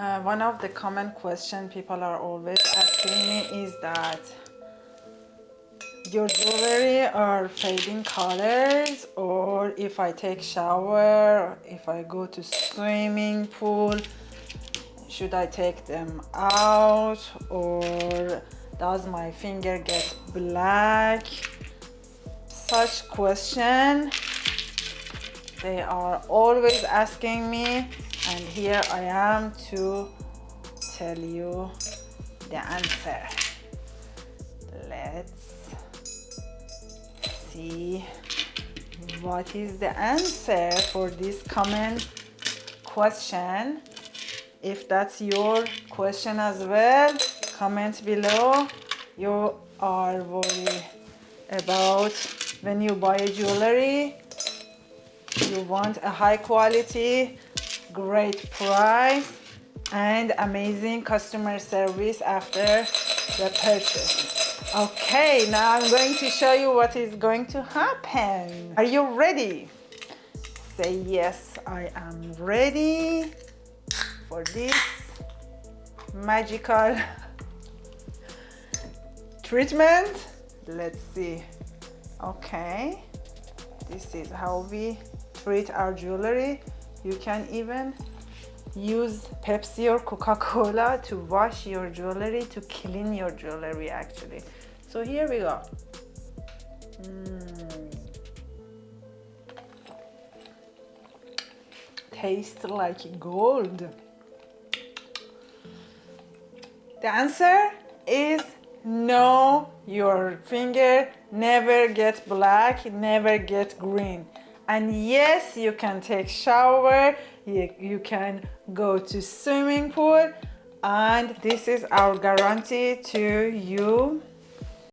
One of the common question people are always asking me is that your jewelry are fading colors, or if I take shower, if I go to swimming pool, should I take them out, or does my finger get black? Such question they are always asking me, and here I am to tell you the answer. Let's see what is the answer for this common question. If that's your question as well, comment below. You are worried about when you buy a jewelry, you want a high quality, great price, and amazing customer service after the purchase. Okay, now I'm going to show you what is going to happen. Are you ready? Say yes, I am ready for this magical treatment. Let's see. Okay, this is how we treat our jewelry. You can even use Pepsi or Coca-Cola to wash your jewelry, to clean your jewelry actually. So here we go. Tastes like gold. The answer is no, your finger never get black, never get green. And yes, you can take shower, you can go to swimming pool, and this is our guarantee to you.